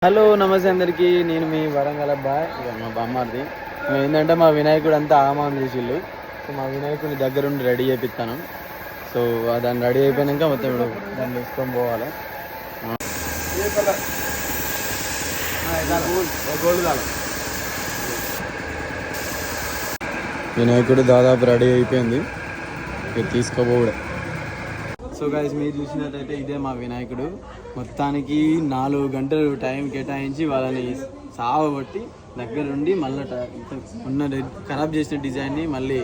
Hello నమస్తే అందరికీ, నేను మీ వరంగల్ అబ్బాయి. ఇక మా బామ్మది ఏంటంటే మా వినాయకుడు అంతా ఆమాన్ చేసిళ్ళు. సో మా వినాయకుడిని దగ్గరుండి రెడీ చేపిస్తాను. సో దాన్ని రెడీ అయిపోయాక మొత్తం దాన్ని తీసుకొని పోవాలి. వినాయకుడు దాదాపు రెడీ అయిపోయింది, ఇక తీసుకోపోవడే. సో గైస్, మీరు చూసినట్టయితే ఇదే మా వినాయకుడు. మొత్తానికి 4 గంటలు టైం కేటాయించి వాళ్ళని సావబట్టి దగ్గరుండి మళ్ళీ ఉన్న ఖరాబ్ చేసిన డిజైన్ని మళ్ళీ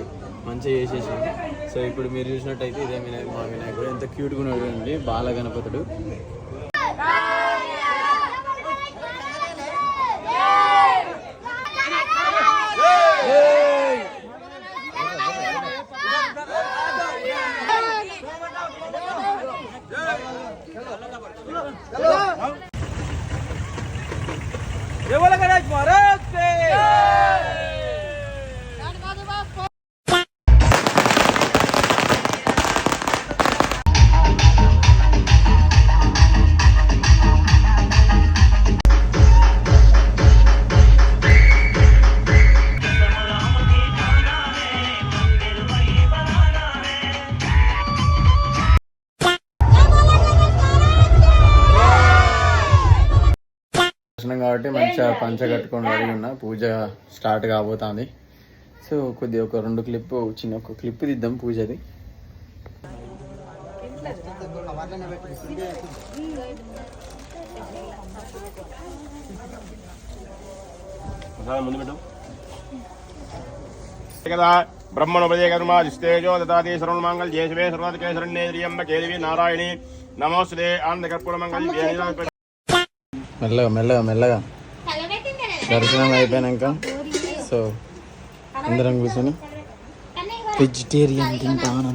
మంచిగా చేసేసాము. సో ఇప్పుడు మీరు చూసినట్టయితే ఇదే మా వినాయకుడు ఎంత క్యూట్గా ఉన్నాడు, బాల గణపతుడు. కాబట్టి మంచిగా పంచ కట్టుకొని రెడీ ఉన్నా, పూజ స్టార్ట్ కాబోతుంది. సో కొద్దిగా ఒక 2 క్లిప్పు, చిన్న ఒక క్లిప్ తీద్దాం పూజది. బ్రహ్మణోపదేకర్మాదిస్తేజో దదాతి సర్వమంగళ జయశివే సర్వాధికే శరణ్యేంద్రియంబకేదేవి నారాయణి నమోస్తుతే ఆనందకర్పూరమంగళ. మెల్లగా మెల్లగా మెల్లగా దర్శనం అయిపోయాక సో అందరం కూర్చొని వెజిటేరియన్ తింటాను.